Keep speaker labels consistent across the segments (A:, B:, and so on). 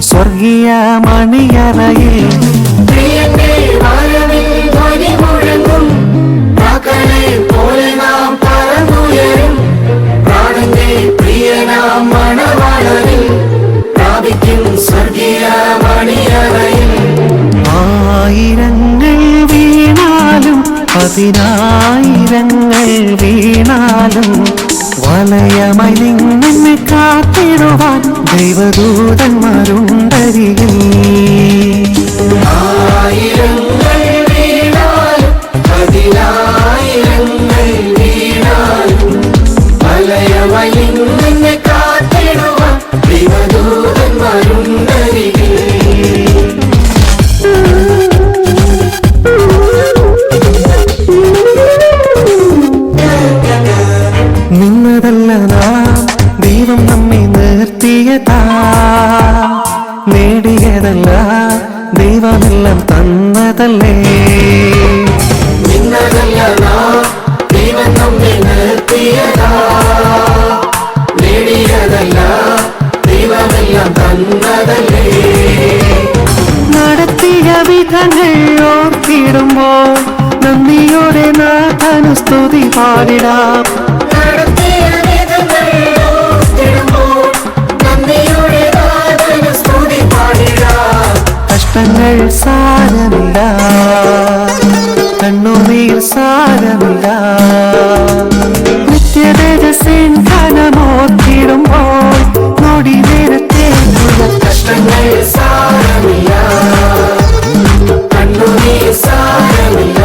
A: സ്വർഗീയ മണിയറയിൽ
B: പോലെ നാം പറന്നുയരും. പ്രാണന്റെ പ്രിയനാം മണവാളനിൽ പ്രാപിക്കും സ്വർഗീയ മണിയറയിൽ.
A: ആയിരങ്ങൾ വീണാലും പതിനായിരങ്ങൾ വീണാലും വലയമായി നിന്നെ കാത്തിടുവാൻ ദൈവദൂതന്മാരുണ്ടരികിൽ.
B: ആയിരങ്ങൾ വീണാലും പതിനായിരങ്ങൾ വീണാലും വലയമായി നിന്നെ കാത്തിടുവാൻ ദൈവദൂതന്മാരുണ്ടരികിൽ.
A: നിന്നതല്ല നാം ദൈവം നമ്മെ നിർത്തിയതാ, നേടിയതല്ല ദൈവമെല്ലാം തന്നതല്ലേ.
B: നിന്നതല്ല നാം ദൈവം നമ്മെ നിർത്തിയതാ, നേടിയതല്ല ദൈവമെല്ലാം തന്നതല്ലേ.
A: നടത്തിയ വിധങ്ങൾ ഓർത്തിടുമ്പോൾ നന്ദിയോടെ നാഥനു സ്തുതി പാടിടാം. കഷ്ടങ്ങൾ സാരമില്ല, കണ്ണുനീർ സാരമില്ല, നിത്യതേജസ്സിൻ ഘനമോർത്തിടുമ്പോൾ നോടി നേരത്തെ
B: കഷ്ടങ്ങൾ സാരമില്ല, കണ്ണുനീർ സാരമില്ല.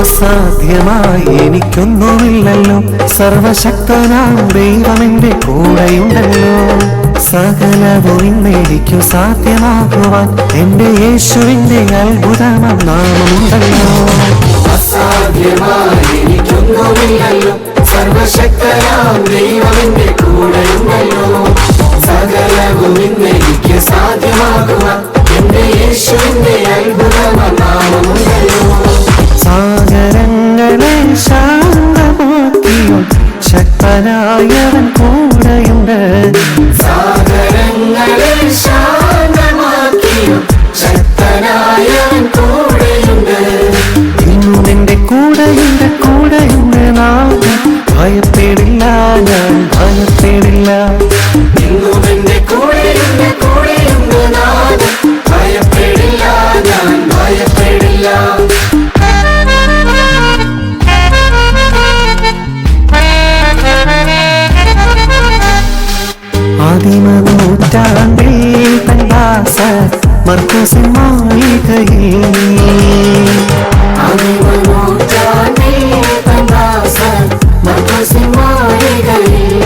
A: അസാധ്യമായി എനിക്കൊന്നുമില്ലല്ലോ, സർവശക്തനാം ദൈവമെന്റെ കൂടെയുണ്ടല്ലോ. സകലവും ഇന്നെനിക്കു സാധ്യമാകുവാൻ എന്റെ യേശുവിന്റെ അത്ഭുതമാം നാമമുണ്ടല്ലോ.
B: അസാധ്യമായി എനിക്കൊന്നുമില്ലല്ലോ, സർവശക്തനാം ദൈവമെന്റെ കൂടെയുണ്ടല്ലോ. സകലവും ഇന്നെനിക്ക് സാധ്യമാകുവാൻ എന്റെ യേശുവിന്റെ അത്ഭുതമാം നാമമുണ്ടല്ലോ.
A: സാഗരങ്ങളെ ശാന്തമാക്കിയോ ശക്തനായവൻ കൂടെയുണ്ട്.
B: സാഗരങ്ങളെ ശാന്തമാക്കിയോ ശക്തനായവൻ കൂടെയുണ്ട്.
A: ഇന്നും എന്റെ കൂടെയുണ്ട്, കൂടെയുണ്ട് നാഥൻ, ഭയപ്പെടില്ല ഞാൻ ഭയപ്പെടില്ല.
B: ഇന്നും എന്റെ കൂടെയുണ്ട്, കൂടെയുണ്ട് നാഥൻ, ഭയപ്പെടില്ല ഞാൻ ഭയപ്പെടില്ല.
A: ആദിമനൂറ്റാണ്ടിൽ തൻദാസ മർക്കസിൻ മാളികയിൽ,
B: ആദിമനൂറ്റാണ്ടിൽ തൻദാസ മർക്കസിൻ മാളികയിൽ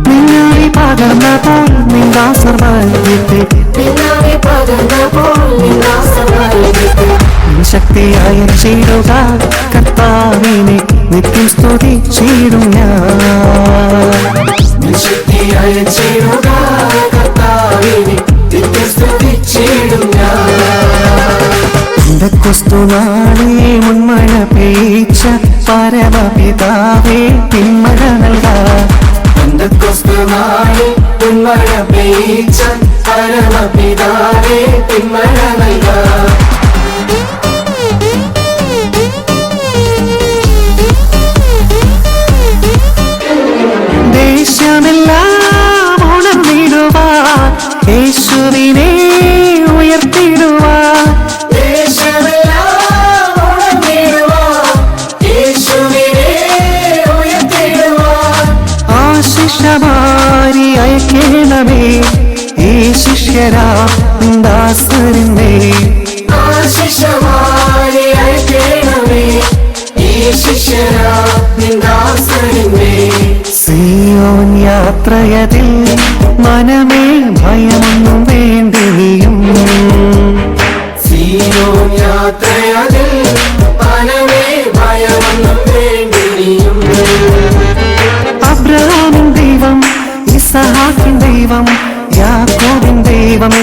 A: നിന്നായി പകർന്നപ്പോൾ നിന്ദാസർ വൈകിട്ട്,
B: നിന്നായി പകർന്നപ്പോൾ നിന്ദാസർ വൈകിട്ട്
A: ശക്തിയായ ചെയ്യുക കർത്താവിനെ നിത്യം സ്തുതിച്ചിടും ഞാൻ.
B: ശക്തിയായ ചെയ്യുക കർത്താവിനെ നിത്യം സ്തുതിച്ചിടും ഞാൻ.
A: ക്രിസ്തുനാളെ മുൻമഴ പെയ്ച്ച പരമപിതാവേ പിന്മഴ നൽകാം.
B: ക്രിസ്തുനാളെ പിന്മഴ പെയ്ച്ച പരമപിതാവേ പിന്മഴ നൽകാം.
A: ദേശമെല്ലാം ഉണർന്നിടുവാൻ യേശുവിനെ ഉയർത്തിടുവാൻ,
B: ദേശമെല്ലാം ഉണർന്നിടുവാൻ യേശുവിനെ ഉയർത്തിടുവാൻ
A: ആശിഷമാരി അയക്കേണമേ ഈ ശിഷ്യരാ ദാസരിനെ.
B: ആശിഷമാരി അയക്കേണമേ ഈ ശിഷ്യരാ ദാസരിനെ.
A: സിയോൻ യാത്രയതിൽ മനമേ ഭയമൊന്നും വേണ്ടിയും,
B: സിയോൻ യാത്രയതിൽ മനമേ ഭയമൊന്നും വേണ്ടിയും.
A: അബ്രഹാമിൻ ദൈവം, ഇസഹാക്കിൻ ദൈവം, യാക്കോബിൻ ദൈവം